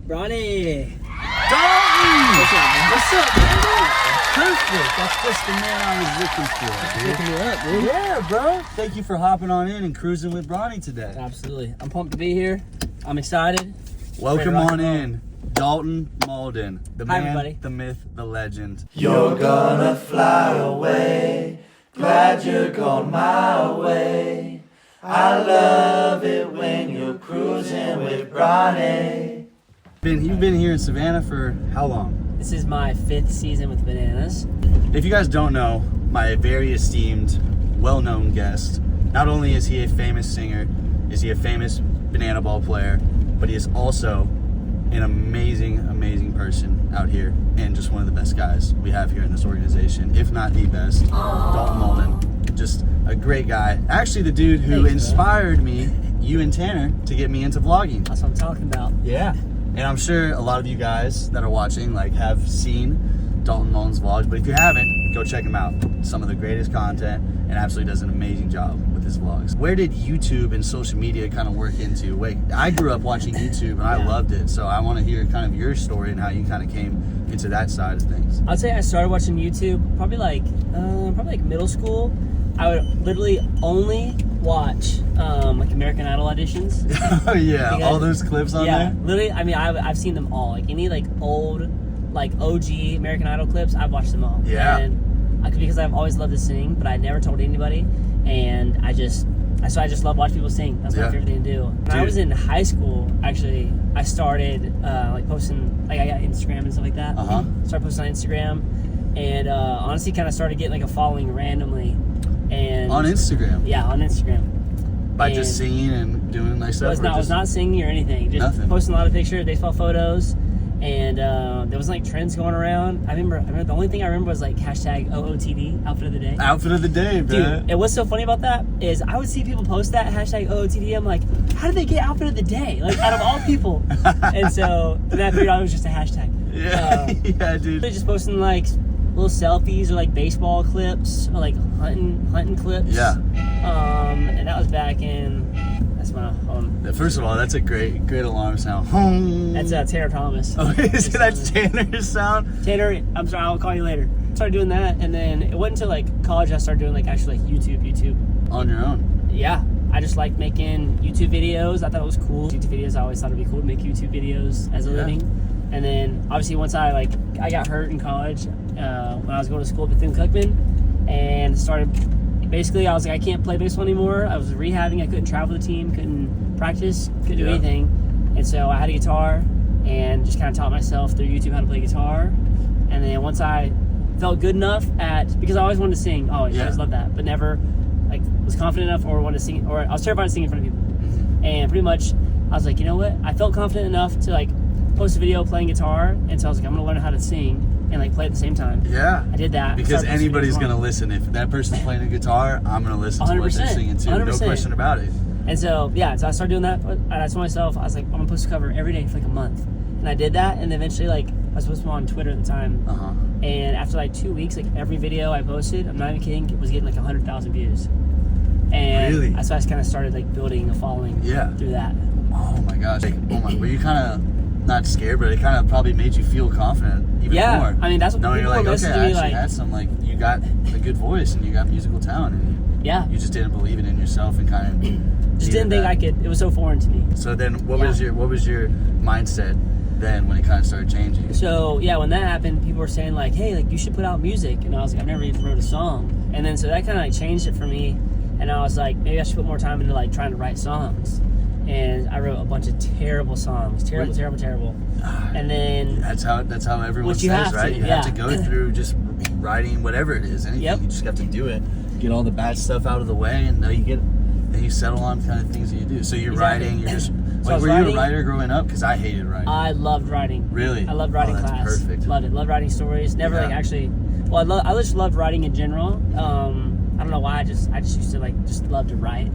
Bronny! Dalton! What's up, man? Perfect. That's just the man I was looking for, dude. Picking you up, dude. Yeah, bro. Thank you for hopping on in and cruising with Bronny today. Absolutely. I'm pumped to be here. I'm excited. Welcome on in, Dalton Mauldin. The Hi, man, everybody. the myth, the legend. You're gonna fly away, glad you're gone my way. I love it when you're cruising with Bronny. You've been here in Savannah for how long? This is my 5th season with Bananas. If you guys don't know, my very esteemed, well-known guest, not only is he a famous singer, is he a famous banana ball player, but he is also an amazing, amazing person out here and just one of the best guys we have here in this organization, if not the best. Dalton Mauldin, just a great guy. Actually, the dude who Thanks, inspired me, you and Tanner, to get me into vlogging. That's what I'm talking about. Yeah. And I'm sure a lot of you guys that are watching have seen Dalton Mauldin's vlogs, but if you haven't, go check him out. Some of the greatest content, and absolutely does an amazing job with his vlogs. Where did YouTube and social media kind of work into? I grew up watching YouTube and I loved it, so I want to hear kind of your story and how you kind of came into that side of things. I'd say I started watching YouTube probably like middle school. I would literally only watch like American Idol auditions. Oh yeah, all those clips on there? Yeah, literally, I mean, I've seen them all. Like any old, OG American Idol clips, I've watched them all. Yeah. And because I've always loved to sing, but I never told anybody. And I just love watching people sing. That's my favorite thing to do. When I was in high school, actually, I started posting, I got Instagram and stuff like that. Started posting on Instagram, and honestly, kind of started getting a following randomly. And on Instagram? Yeah, on Instagram. By just singing and doing stuff? I was not singing or anything. Just posting a lot of pictures, baseball photos, and there was trends going around. I remember the only thing I remember was hashtag OOTD, outfit of the day. Outfit of the day, man. Dude, and what's so funny about that is I would see people post that hashtag OOTD. I'm like, how did they get outfit of the day? Out of all people. And so then I figured out it was just a hashtag. Yeah, yeah, dude. They're just posting little selfies or baseball clips or hunting clips. Yeah. And that was back in, that's my First of all, that's a great alarm sound. That's Tanner Thomas. Oh, that's Tanner's sound? Tanner, I'm sorry, I'll call you later. Started doing that, and then it wasn't until college I started doing actually YouTube. On your own? Yeah. I just liked making YouTube videos. I thought it was cool. YouTube videos, I always thought it'd be cool to make YouTube videos as a living. And then obviously once I got hurt in college when I was going to school at Bethune-Cookman, and started basically I was I can't play baseball anymore. I was rehabbing. I couldn't travel the team, couldn't practice, couldn't do anything. And so I had a guitar and just kind of taught myself through YouTube how to play guitar. And then once I felt good enough because I always wanted to sing. I always loved that, but never was confident enough or wanted to sing, or I was terrified of singing in front of people. And pretty much I was like, you know what? I felt confident enough to post a video playing guitar, and so I was like, I'm gonna learn how to sing and play at the same time. Yeah. I did that. Because anybody's gonna listen. If that person's playing a guitar, I'm gonna listen to what they're singing too. 100%. No question about it. And so so I started doing that, and I told myself, I was like, I'm gonna post a cover every day for a month. And I did that, and eventually I was posting on Twitter at the time. And after 2 weeks, every video I posted, I'm not even kidding, it was getting 100,000 views. And really? So I just kind of started building a following through that. Oh my gosh. Were you kind of not scared, but it kind of probably made you feel confident even more? I mean, that's what knowing people were messaging me I had some, you got a good voice and you got musical talent, and you just didn't believe it in yourself and kind of just didn't think I could. It was so foreign to me. So then what was your mindset then when it kind of started changing? So when that happened, people were saying hey, you should put out music, and I was like, I've never even wrote a song. And then so that kind of changed it for me, and I was like, maybe I should put more time into trying to write songs. And I wrote a bunch of terrible songs, terrible. And then that's how everyone says, right? You have to go through just writing whatever it is, anything. You just have to do it, get all the bad stuff out of the way, and then you settle on kind of things that you do. So you're writing, you're just were you a writer growing up? Because I hated writing. I loved writing. Really? I loved writing that's class. Perfect. Loved it. Loved writing stories. Never actually. Well, I just loved writing in general. I don't know why. I just used to just love to write.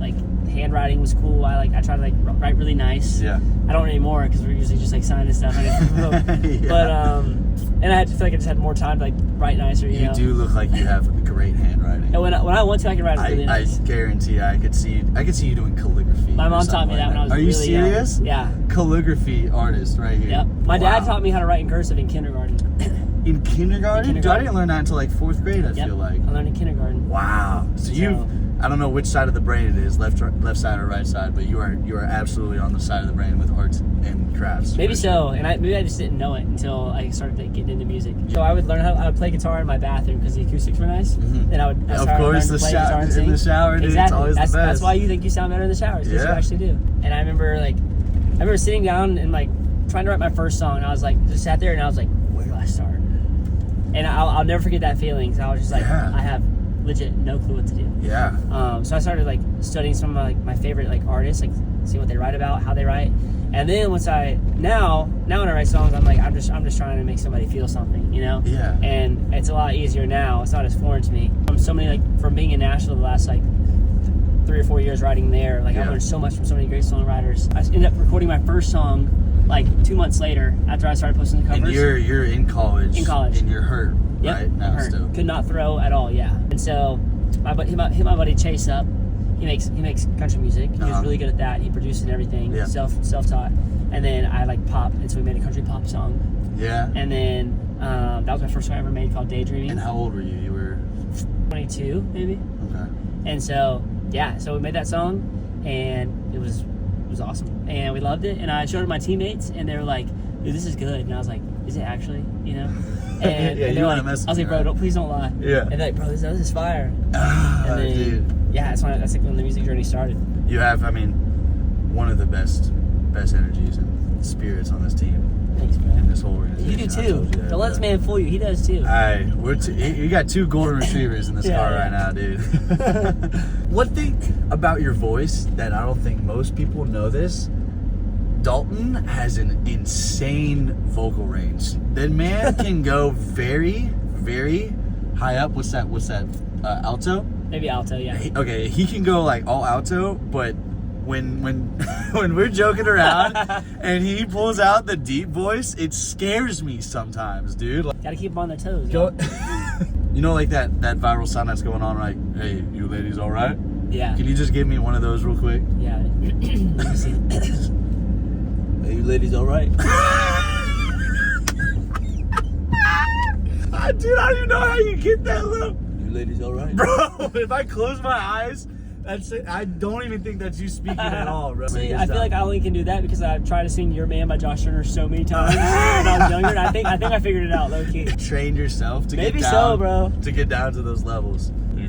Handwriting was cool. I tried to write really nice. Yeah. I don't anymore because we're usually just signing stuff. But and I had to feel I just had more time to write nicer. You do look like you have a great handwriting. And when I want to, I can write it really nice. I guarantee I could see you doing calligraphy. My mom taught me that when I was really young. Are you serious? Yeah. Calligraphy artist right here. Yep. My dad taught me how to write in cursive in kindergarten. In kindergarten? Dude, I didn't learn that until like 4th grade, I feel like. I learned in kindergarten. Wow. So I don't know which side of the brain it is, left side or right side, but you are absolutely on the side of the brain with arts and crafts. Maybe so, and maybe I just didn't know it until I started getting into music. So I would learn how to play guitar in my bathroom because the acoustics were nice. Mm-hmm. And I would of course, the shower in the shower, dude, exactly. It's always the best. That's why you think you sound better in the shower, because you actually do. And I remember sitting down and like trying to write my first song, and I was like, just sat there and I was like, where do I start? And I'll never forget that feeling. So I was just like, I have legit no clue what to do. Yeah. So I started like studying some of my favorite like artists, like seeing what they write about, how they write, and then once now when I write songs, I'm like I'm just trying to make somebody feel something, you know. Yeah. And it's a lot easier now. It's not as foreign to me. From being in Nashville the last like 3 or 4 years writing there, like I learned so much from so many great songwriters. I ended up recording my first song like 2 months later after I started posting the covers. And you're in college. In college. And you're hurt. Yep, right now hurt. Still. Could not throw at all. Yeah. And so hit my buddy Chase up. He makes country music. He was really good at that. He produced and everything. Yeah. Self-taught. And then I like pop, and so we made a country pop song. Yeah. And then that was my first song I ever made, called Daydreaming. And how old were you? You were 22, maybe. Okay. And so so we made that song, and it was awesome, and we loved it. And I showed it to my teammates, and they were like, "Dude, this is good." And I was like, "Is it actually?" You know. And, yeah, and you like, want to mess with I was like, me, "Bro, please don't lie." Yeah. And they're like, "Bro, this is fire." And then, dude. Yeah, that's like when the music journey started. You have, one of the best energies and spirits on this team. Thanks, bro. In this whole organization. You do too. Don't let this man fool you. He does too. You got 2 golden retrievers in this car right now, dude. One thing about your voice that I don't think most people know this, Dalton has an insane vocal range. That man can go very, very high up. What's that? Alto? Maybe alto, yeah. He can go like all alto, but when when we're joking around and he pulls out the deep voice, it scares me sometimes, dude. Like, gotta keep them on their toes. You know, like that viral sound that's going on, like, "Hey, you ladies, all right?" Yeah. Can you just give me one of those real quick? Yeah. Let me see. Hey, you ladies, all right? Dude, I don't even know how you get that look. You ladies, all right? Bro, if I close my eyes, that's it. I don't even think that's you speaking at all, bro. See, I feel like I only can do that because I've tried to sing "Your Man" by Josh Turner so many times when I was younger. And I think I figured it out, low key. Trained yourself to maybe get down, so, bro. To get down to those levels. You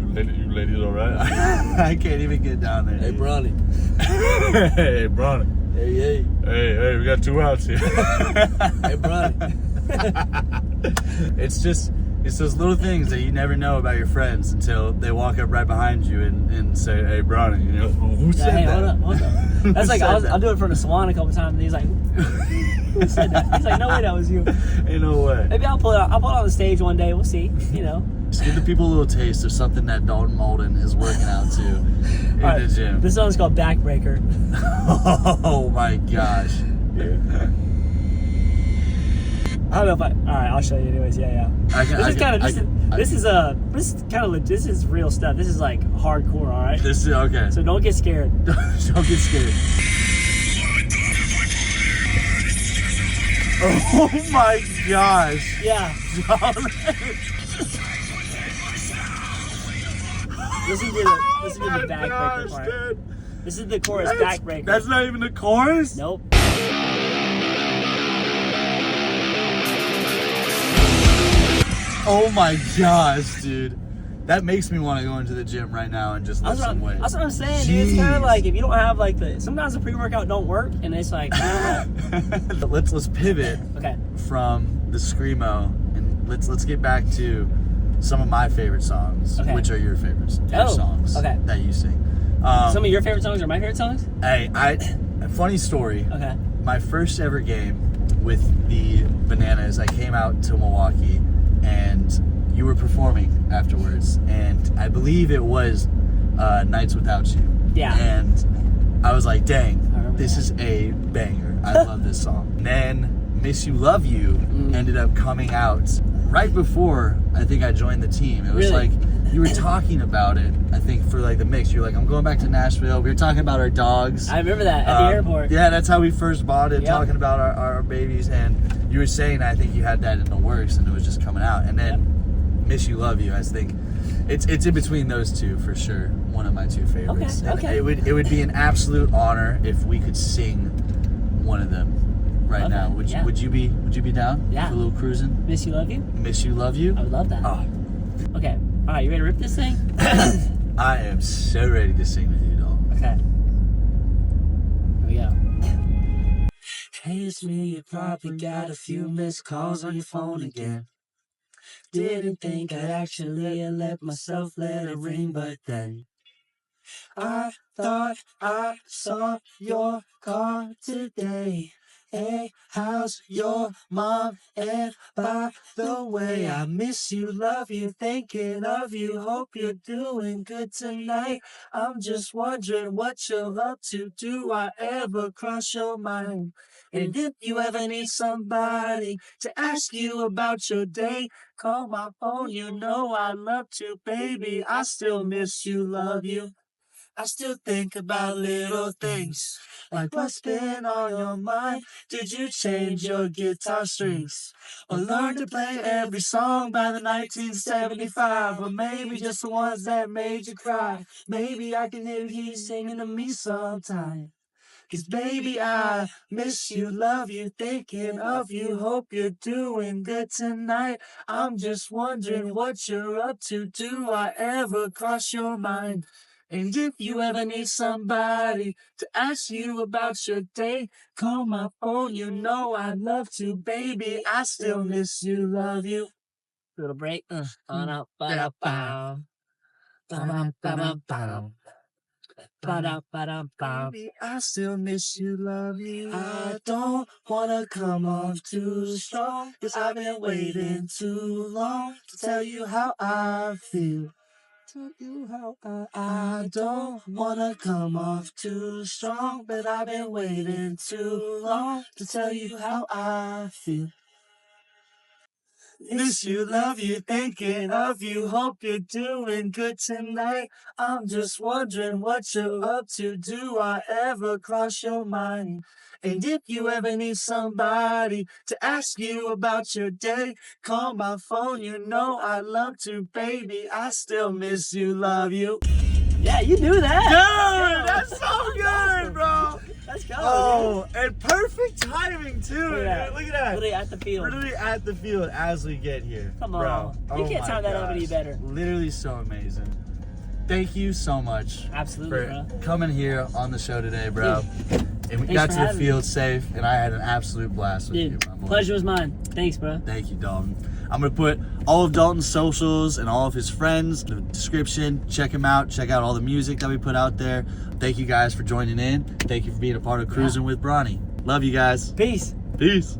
ladies, all right? I can't even get down there. Hey, Bronny. Hey, Bronny. Hey. Hey, we got 2 outs here. Hey, Bronny. It's those little things that you never know about your friends until they walk up right behind you and say, "Hey, Bronny," you know, who said that? Hold up. That's like I'll do it for the Swan a couple times, and he's like, "Who said that?" He's like, "No way, that was you." Ain't no way. Maybe I'll pull it on the stage one day. We'll see. You know. Just give the people a little taste of something that Dalton Mauldin is working out to in the gym. This song's called "Backbreaker." Oh my gosh. I don't know if Alright, I'll show you anyways. Yeah. This is real stuff. This is like hardcore, alright? This is okay. So don't get scared. Don't get scared. Oh my gosh. Yeah. Listen to the backbreaker part. Dude. This is the chorus, backbreaker. That's not even the chorus? Nope. Oh my gosh, dude. That makes me want to go into the gym right now and just lift some weight. That's what I'm saying, dude. It's kind of like if you don't have like sometimes the pre-workout don't work, and it's like, I don't know. Let's pivot from the screamo and let's get back to some of my favorite songs, which are your favorites, songs that you sing. Some of your favorite songs are my favorite songs? Hey, funny story. Okay. My first ever game with the Bananas, I came out to Milwaukee and you were performing afterwards, and I believe it was Nights Without You. Yeah. And I was like, dang, this is a banger. I love this song. And then Miss You Love You ended up coming out right before I think I joined the team. It was like You were talking about it, I think, for like the mix. You're like, I'm going back to Nashville. We were talking about our dogs. I remember that at the airport. Yeah, that's how we first bought it, Yep. talking about our babies. And you were saying, I think you had that in the works and it was just coming out. And then Miss You, Love You, I think it's in between those two for sure. One of my two favorites. Okay. And it would be an absolute honor if we could sing one of them right now. Would you be down? Yeah. For a little cruising? Miss You, Love You? Miss You, Love You? I would love that. Oh. Okay. All right, you ready to rip this thing? I am so ready to sing with you, Dalton. Okay. Here we go. Hey, it's me, you probably got a few missed calls on your phone again. Didn't think I'd actually let myself let it ring, but then I thought I saw your car today. Hey, how's your mom? And by the way, I miss you, love you, thinking of you, hope you're doing good tonight. I'm just wondering what you're up to. Do I ever cross your mind? And if you ever need somebody to ask you about your day, call my phone, you know I love to, baby. I still miss you, love you. I still think about little things, like what's been on your mind. Did you change your guitar strings, or learn to play every song by the 1975, or maybe just the ones that made you cry? Maybe I can hear you singing to me sometime. 'Cause baby, I miss you, love you, thinking of you, hope you're doing good tonight. I'm just wondering what you're up to. Do I ever cross your mind? And if you ever need somebody to ask you about your day, call my phone, you know I'd love to, baby. I still miss you, love you. Little break. Ba-da-ba-da-bow. Ba-da-ba-da-bow. Ba-da-ba-da-bow. Baby, I still miss you, love you. I don't wanna come off too strong, 'cause I've been waiting too long to tell you how I feel. I don't wanna come off too strong, but I've been waiting too long to tell you how I feel. Miss you, love you, thinking of you, hope you're doing good tonight. I'm just wondering what you're up to. Do I ever cross your mind? And if you ever need somebody to ask you about your day, call my phone, you know I love to, baby. I still miss you, love you. Yeah, you knew that. Dude, that's so good, awesome. bro. Let's go. Oh, and perfect timing too. Look at that. Look at that. Literally at the field. We're literally at the field as we get here. Come bro. on. You can't my time that up any gosh. better. Literally so amazing. Thank you so much Absolutely, for bro. coming here on the show today, bro. And we Thanks got for to the having me. field safe, and I had an absolute blast with you, Dude, my boy. pleasure was mine. Thanks, bro. Thank you, Dalton. I'm going to put all of Dalton's socials and all of his friends in the description. Check him out. Check out all the music that we put out there. Thank you guys for joining in. Thank you for being a part of Cruisin' with Bronny. Love you guys. Peace. Peace.